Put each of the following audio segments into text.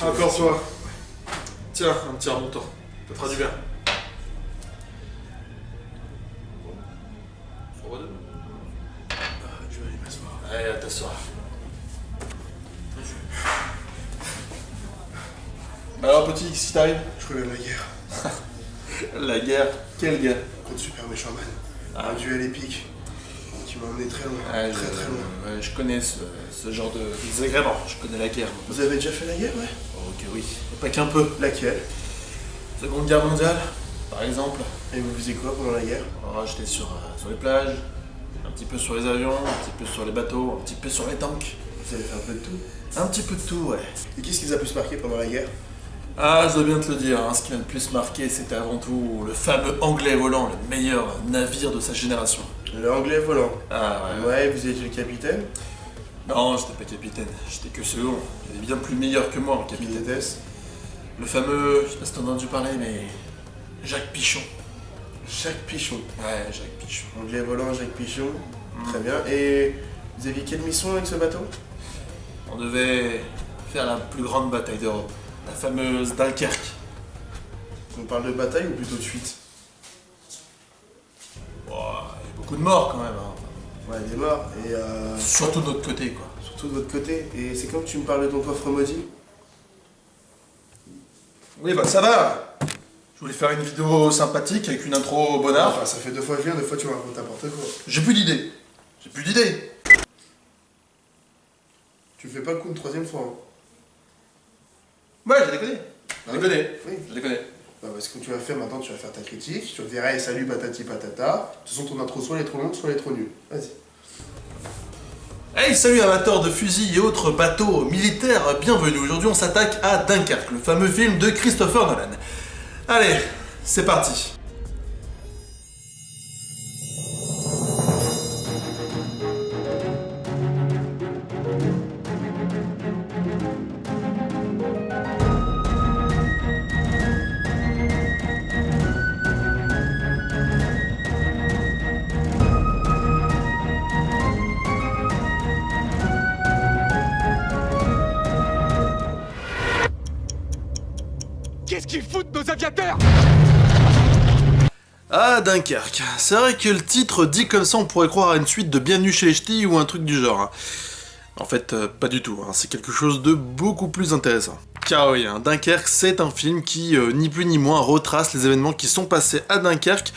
Encore toi. Tiens, un petit remontant. Ça fera du bien. Je vais aller m'asseoir. Allez, à t'asseoir. Alors petit, qu'est-ce qui t'arrive? Je reviens de la guerre. La guerre? Quelle guerre? Contre Super Méchant Man. Un duel épique qui m'a emmené très loin. Ouais, Très loin. Ouais, je connais ce genre de désagrément. Je connais la guerre. Vous avez déjà fait la guerre, ouais? Oh, ok, oui. Pas qu'un peu. Laquelle? Seconde guerre mondiale, par exemple. Et vous faisiez quoi pendant la guerre? Alors, j'étais sur les plages, un petit peu sur les avions, un petit peu sur les bateaux, un petit peu sur les tanks. Vous avez fait un peu de tout. Un petit peu de tout, ouais. Et qu'est-ce qui vous a plus marqué pendant la guerre? Ah, je dois bien te le dire, hein, ce qui m'a le plus marqué, c'était avant tout le fameux anglais volant, le meilleur navire de sa génération. Le anglais volant. Ah ouais. Ouais, vous étiez le capitaine? Non, j'étais pas capitaine, j'étais que second. Il est bien plus meilleur que moi en Qui capitaine. était-ce? Le fameux, je sais pas si t'en as entendu parler, mais Jacques Pichon. Jacques Pichon. Ouais, Jacques Pichon. Anglais volant, Jacques Pichon. Très bien. Et vous aviez quelle mission avec ce bateau? On devait faire la plus grande bataille d'Europe, la fameuse Dunkerque. On parle de bataille ou plutôt de fuite? Ouah, il y a beaucoup de morts quand même, hein. Ouais, des morts. Et Surtout de notre côté, quoi. surtout de votre côté. Et c'est comme tu me parles de ton coffre maudit? Oui, bah ça va. Je voulais faire une vidéo sympathique avec une intro bonnard. Enfin, ça fait 2 fois que je viens, 2 fois tu me racontes n'importe quoi. J'ai plus d'idées. J'ai plus d'idées. Tu fais pas le coup une 3e fois. Hein. Ouais, j'ai déconné. J'ai déconné. Oui. J'ai déconné. Bah, parce que tu vas faire maintenant, tu vas faire ta critique. Tu vas dire, hey, salut patati patata. De toute façon, ton intro, soit elle est trop longue, soit elle est trop nulle. Vas-y. Hey, salut amateurs de fusils et autres bateaux militaires, bienvenue. Aujourd'hui, on s'attaque à Dunkerque, le fameux film de Christopher Nolan. Allez, c'est parti. Qu'est-ce qu'ils foutent, nos aviateurs? Ah, Dunkerque. C'est vrai que le titre dit comme ça, on pourrait croire à une suite de Bienvenue chez les Ch'tis ou un truc du genre. En fait, pas du tout, hein. C'est quelque chose de beaucoup plus intéressant. Car oui, hein, Dunkerque, c'est un film qui, ni plus ni moins, retrace les événements qui sont passés à Dunkerque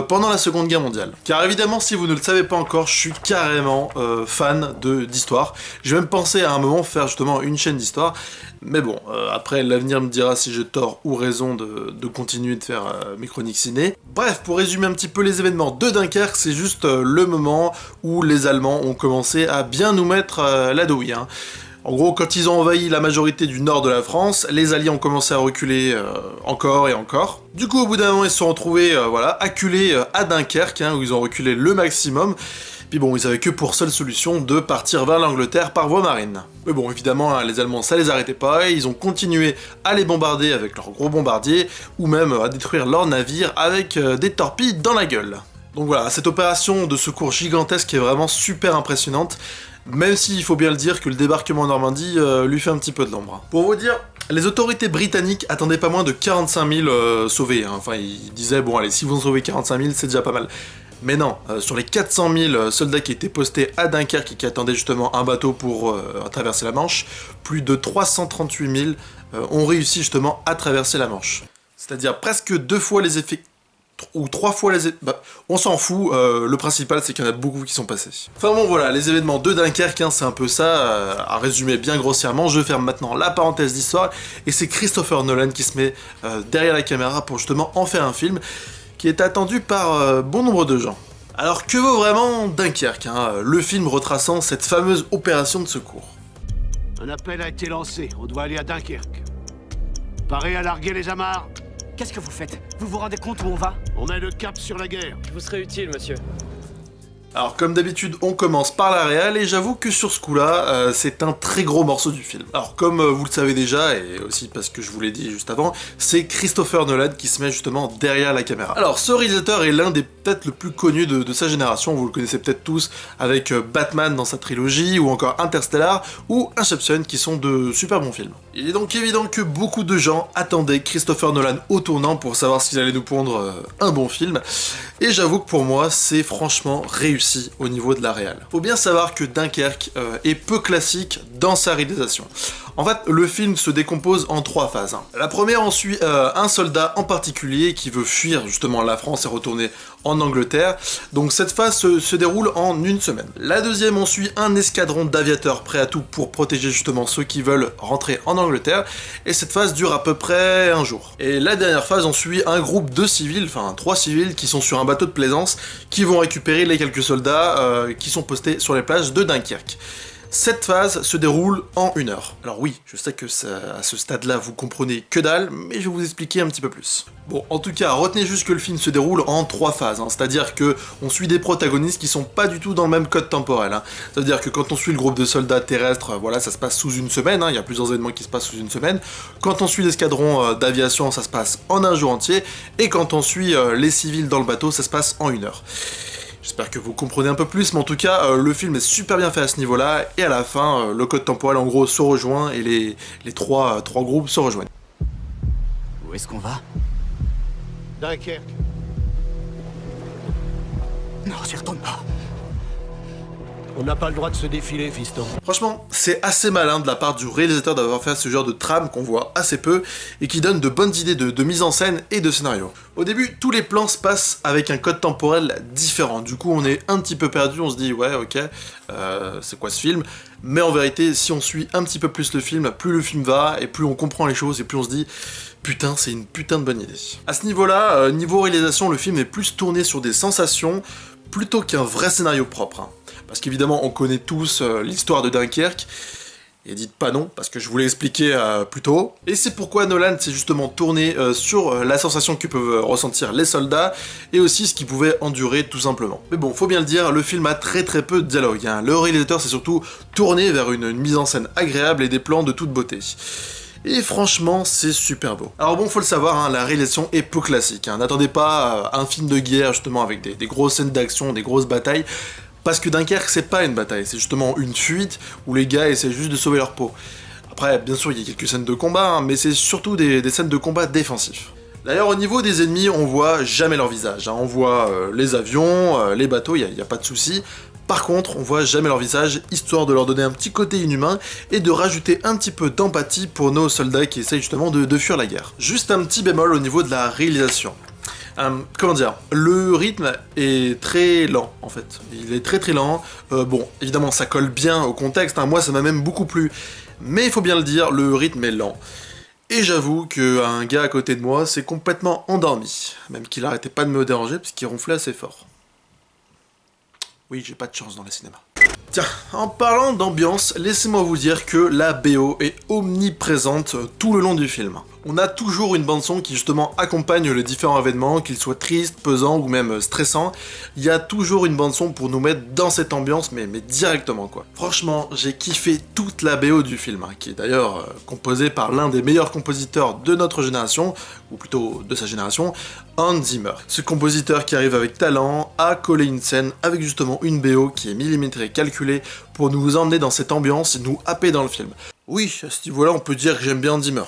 pendant la Seconde Guerre mondiale. Car évidemment, si vous ne le savez pas encore, je suis carrément fan d'histoire. J'ai même pensé à un moment faire justement une chaîne d'histoire. Mais bon, après, l'avenir me dira si j'ai tort ou raison de continuer de faire mes chroniques ciné. Bref, pour résumer un petit peu les événements de Dunkerque, c'est juste le moment où les Allemands ont commencé à bien nous mettre la douille, hein. En gros, quand ils ont envahi la majorité du nord de la France, les Alliés ont commencé à reculer encore et encore. Du coup, au bout d'un moment, ils se sont retrouvés acculés à Dunkerque, hein, où ils ont reculé le maximum. Puis bon, ils avaient que pour seule solution de partir vers l'Angleterre par voie marine. Mais bon, évidemment, hein, les Allemands, ça les arrêtait pas, et ils ont continué à les bombarder avec leurs gros bombardiers, ou même à détruire leurs navires avec des torpilles dans la gueule. Donc voilà, cette opération de secours gigantesque est vraiment super impressionnante, même s'il faut bien le dire que le débarquement en Normandie lui fait un petit peu de l'ombre. Pour vous dire, les autorités britanniques attendaient pas moins de 45 000 sauvés, hein. Enfin, ils disaient, bon allez, si vous en sauvez 45 000, c'est déjà pas mal. Mais non, sur les 400 000 soldats qui étaient postés à Dunkerque et qui attendaient justement un bateau pour traverser la Manche, plus de 338 000 ont réussi justement à traverser la Manche. C'est-à-dire presque 2 fois les effets... ou 3 fois les... Bah, on s'en fout, le principal c'est qu'il y en a beaucoup qui sont passés. Enfin bon voilà, les événements de Dunkerque, hein, c'est un peu ça, à résumer bien grossièrement. Je ferme maintenant la parenthèse d'histoire, et c'est Christopher Nolan qui se met derrière la caméra pour justement en faire un film qui est attendu par bon nombre de gens. Alors que vaut vraiment Dunkerque, hein, le film retraçant cette fameuse opération de secours? Un appel a été lancé, on doit aller à Dunkerque. Paré à larguer les amarres. Qu'est-ce que vous faites? Vous vous rendez compte où on va? On met le cap sur la guerre. Je vous serai utile, monsieur. Alors comme d'habitude, on commence par la réal, et j'avoue que sur ce coup-là, c'est un très gros morceau du film. Alors comme vous le savez déjà, et aussi parce que je vous l'ai dit juste avant, c'est Christopher Nolan qui se met justement derrière la caméra. Alors ce réalisateur est l'un des peut-être le plus connus de sa génération, vous le connaissez peut-être tous avec Batman dans sa trilogie, ou encore Interstellar, ou Inception, qui sont de super bons films. Il est donc évident que beaucoup de gens attendaient Christopher Nolan au tournant pour savoir s'il allait nous pondre un bon film, et j'avoue que pour moi c'est franchement réussi au niveau de la réal. Faut bien savoir que Dunkerque est peu classique dans sa réalisation. En fait, le film se décompose en 3 phases. La première, on suit un soldat en particulier qui veut fuir justement la France et retourner en Angleterre. Donc cette phase se déroule en 1 semaine. La deuxième, on suit un escadron d'aviateurs prêts à tout pour protéger justement ceux qui veulent rentrer en Angleterre. Et cette phase dure à peu près 1 jour. Et la dernière phase, on suit un groupe de civils, enfin 3 civils qui sont sur un bateau de plaisance, qui vont récupérer les quelques soldats qui sont postés sur les plages de Dunkerque. Cette phase se déroule en 1 heure. Alors oui, je sais que à ce stade-là, vous comprenez que dalle, mais je vais vous expliquer un petit peu plus. Bon, en tout cas, retenez juste que le film se déroule en 3 phases, c'est-à-dire que on suit des protagonistes qui sont pas du tout dans le même code temporel. Ça veut dire que quand on suit le groupe de soldats terrestres, voilà, ça se passe sous 1 semaine, il y a plusieurs événements qui se passent sous 1 semaine. Quand on suit l'escadron d'aviation, ça se passe en 1 jour entier, et quand on suit les civils dans le bateau, ça se passe en 1 heure. J'espère que vous comprenez un peu plus, mais en tout cas, le film est super bien fait à ce niveau-là, et à la fin, le code temporel en gros se rejoint, et les trois groupes se rejoignent. Où est-ce qu'on va? Dunkerque. Non, j'y retourne pas. On n'a pas le droit de se défiler, fiston. Franchement, c'est assez malin de la part du réalisateur d'avoir fait ce genre de trame qu'on voit assez peu et qui donne de bonnes idées de mise en scène et de scénario. Au début, tous les plans se passent avec un code temporel différent. Du coup, on est un petit peu perdu, on se dit ouais, ok, c'est quoi ce film? Mais en vérité, si on suit un petit peu plus le film, plus le film va et plus on comprend les choses et plus on se dit putain, c'est une putain de bonne idée. À ce niveau-là, niveau réalisation, le film est plus tourné sur des sensations plutôt qu'un vrai scénario propre. Parce qu'évidemment, on connaît tous l'histoire de Dunkerque, et dites pas non, parce que je vous l'ai expliqué plus tôt. Et c'est pourquoi Nolan s'est justement tourné sur la sensation que peuvent ressentir les soldats, et aussi ce qu'ils pouvaient endurer tout simplement. Mais bon, faut bien le dire, le film a très peu de dialogue. Le réalisateur s'est surtout tourné vers une mise en scène agréable et des plans de toute beauté. Et franchement, c'est super beau. Alors bon, faut le savoir, la réalisation est peu classique. N'attendez pas un film de guerre, justement, avec des grosses scènes d'action, des grosses batailles. Parce que Dunkerque, c'est pas une bataille, c'est justement une fuite où les gars essaient juste de sauver leur peau. Après, bien sûr, il y a quelques scènes de combat, mais c'est surtout des scènes de combat défensifs. D'ailleurs, au niveau des ennemis, on voit jamais leur visage. On voit les avions, les bateaux, il n'y a pas de souci. Par contre, on voit jamais leur visage, histoire de leur donner un petit côté inhumain et de rajouter un petit peu d'empathie pour nos soldats qui essayent justement de fuir la guerre. Juste un petit bémol au niveau de la réalisation. Comment dire, le rythme est très lent en fait, il est très lent, bon évidemment ça colle bien au contexte, moi ça m'a même beaucoup plu, mais il faut bien le dire, le rythme est lent. Et j'avoue qu'un gars à côté de moi s'est complètement endormi, même qu'il arrêtait pas de me déranger parce qu'il ronflait assez fort. Oui, j'ai pas de chance dans les cinémas. Tiens, en parlant d'ambiance, laissez-moi vous dire que la BO est omniprésente tout le long du film. On a toujours une bande-son qui justement accompagne les différents événements, qu'ils soient tristes, pesants ou même stressants. Il y a toujours une bande-son pour nous mettre dans cette ambiance, mais directement quoi. Franchement, j'ai kiffé toute la BO du film, qui est d'ailleurs composée par l'un des meilleurs compositeurs de notre génération, ou plutôt de sa génération, Hans Zimmer. Ce compositeur qui arrive avec talent à coller une scène avec justement une BO qui est millimétrée, calculée, pour nous emmener dans cette ambiance et nous happer dans le film. Oui, à ce niveau-là, on peut dire que j'aime bien Hans Zimmer.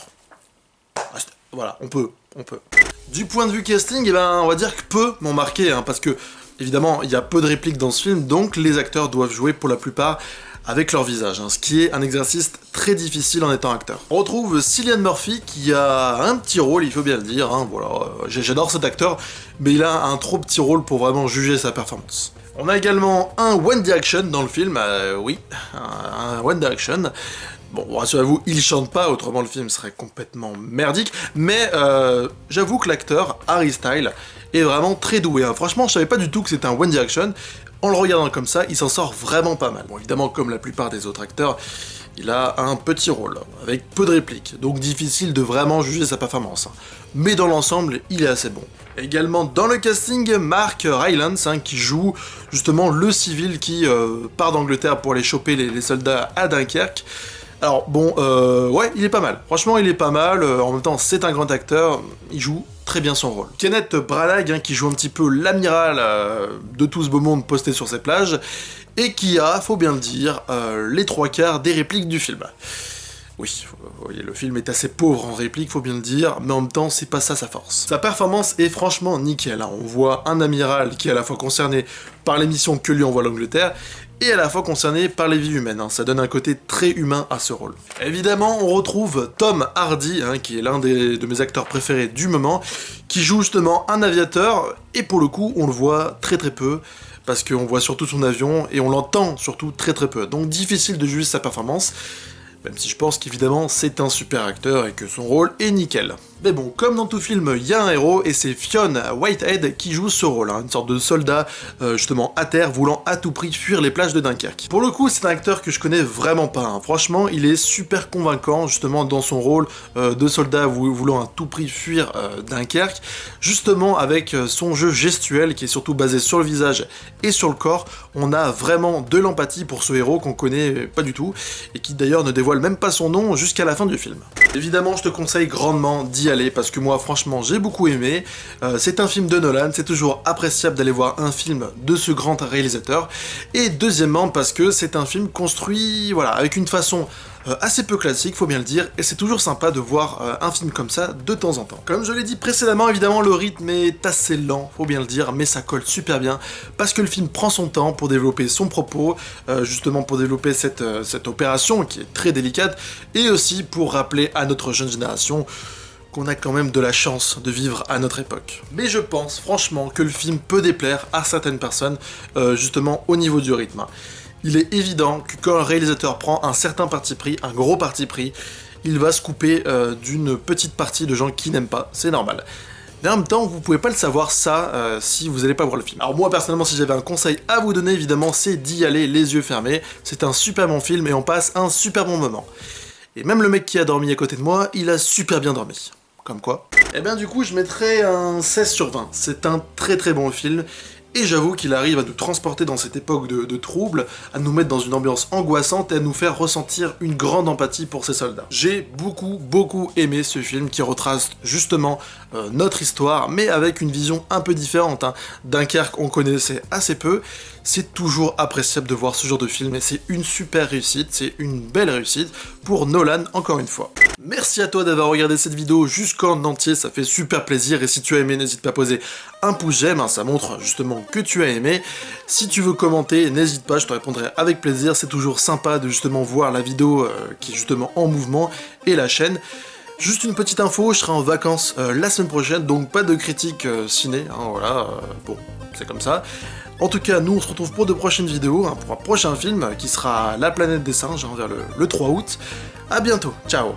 Voilà, on peut. Du point de vue casting, on va dire que peu m'ont marqué, parce que, évidemment, il y a peu de répliques dans ce film, donc les acteurs doivent jouer pour la plupart avec leur visage, ce qui est un exercice très difficile en étant acteur. On retrouve Cillian Murphy qui a un petit rôle, il faut bien le dire, voilà, j'adore cet acteur, mais il a un trop petit rôle pour vraiment juger sa performance. On a également un One Direction dans le film, oui, un One Direction. Bon, rassurez-vous, il chante pas, autrement le film serait complètement merdique, mais j'avoue que l'acteur, Harry Styles, est vraiment très doué. Franchement, je savais pas du tout que c'était un One Direction. En le regardant comme ça, il s'en sort vraiment pas mal. Bon, évidemment, comme la plupart des autres acteurs, il a un petit rôle, avec peu de répliques, donc difficile de vraiment juger sa performance. Mais dans l'ensemble, il est assez bon. Également dans le casting, Mark Rylance, qui joue justement le civil qui part d'Angleterre pour aller choper les soldats à Dunkerque. Alors bon, ouais, il est pas mal. Franchement, il est pas mal. En même temps, c'est un grand acteur. Il joue très bien son rôle. Kenneth Branagh, qui joue un petit peu l'amiral de tout ce beau monde posté sur ces plages, et qui a, faut bien le dire, les 3/4 des répliques du film. Oui, vous voyez, le film est assez pauvre en réplique, faut bien le dire, mais en même temps, c'est pas ça sa force. Sa performance est franchement nickel, hein. On voit un amiral qui est à la fois concerné par les missions que lui envoie l'Angleterre, et à la fois concerné par les vies humaines, hein. Ça donne un côté très humain à ce rôle. Évidemment, on retrouve Tom Hardy, hein, qui est l'un de mes acteurs préférés du moment, qui joue justement un aviateur, et pour le coup, on le voit très peu, parce qu'on voit surtout son avion, et on l'entend surtout très peu, donc difficile de juger sa performance, même si je pense qu'évidemment c'est un super acteur et que son rôle est nickel. Mais bon, comme dans tout film, il y a un héros, et c'est Fionn Whitehead qui joue ce rôle, hein, une sorte de soldat justement à terre, voulant à tout prix fuir les plages de Dunkerque. Pour le coup, c'est un acteur que je connais vraiment pas, hein. Franchement, il est super convaincant, justement dans son rôle de soldat voulant à tout prix fuir Dunkerque, justement avec son jeu gestuel qui est surtout basé sur le visage et sur le corps. On a vraiment de l'empathie pour ce héros qu'on connaît pas du tout, et qui d'ailleurs ne dévoile même pas son nom jusqu'à la fin du film. Évidemment, je te conseille grandement d'y aller, parce que moi franchement j'ai beaucoup aimé. C'est un film de Nolan, c'est toujours appréciable d'aller voir un film de ce grand réalisateur, et deuxièmement parce que c'est un film construit voilà, avec une façon assez peu classique, faut bien le dire, et c'est toujours sympa de voir un film comme ça de temps en temps. Comme je l'ai dit précédemment, évidemment le rythme est assez lent, faut bien le dire, mais ça colle super bien, parce que le film prend son temps pour développer son propos, justement pour développer cette opération qui est très délicate, et aussi pour rappeler à notre jeune génération qu'on a quand même de la chance de vivre à notre époque. Mais je pense franchement que le film peut déplaire à certaines personnes, justement au niveau du rythme. Il est évident que quand un réalisateur prend un certain parti pris, un gros parti pris, il va se couper d'une petite partie de gens qui n'aiment pas, c'est normal. Mais en même temps, vous pouvez pas le savoir ça si vous n'allez pas voir le film. Alors moi personnellement, si j'avais un conseil à vous donner, évidemment, c'est d'y aller les yeux fermés. C'est un super bon film et on passe un super bon moment. Et même le mec qui a dormi à côté de moi, il a super bien dormi. Comme quoi. Et bien du coup, je mettrais un 16 sur 20. C'est un très bon film. Et j'avoue qu'il arrive à nous transporter dans cette époque de troubles, à nous mettre dans une ambiance angoissante et à nous faire ressentir une grande empathie pour ces soldats. J'ai beaucoup aimé ce film qui retrace justement notre histoire, mais avec une vision un peu différente, hein. Dunkerque, on connaissait assez peu, c'est toujours appréciable de voir ce genre de film, et c'est une super réussite, c'est une belle réussite pour Nolan, encore une fois. Merci à toi d'avoir regardé cette vidéo jusqu'en entier, ça fait super plaisir, et si tu as aimé, n'hésite pas à poser un pouce j'aime, hein, ça montre justement que tu as aimé. Si tu veux commenter, n'hésite pas, je te répondrai avec plaisir, c'est toujours sympa de justement voir la vidéo qui est justement en mouvement, et la chaîne. Juste une petite info, je serai en vacances la semaine prochaine, donc pas de critique ciné, hein, voilà, bon, c'est comme ça. En tout cas, nous on se retrouve pour de prochaines vidéos, hein, pour un prochain film qui sera La planète des singes, hein, vers le 3 août. A bientôt, ciao.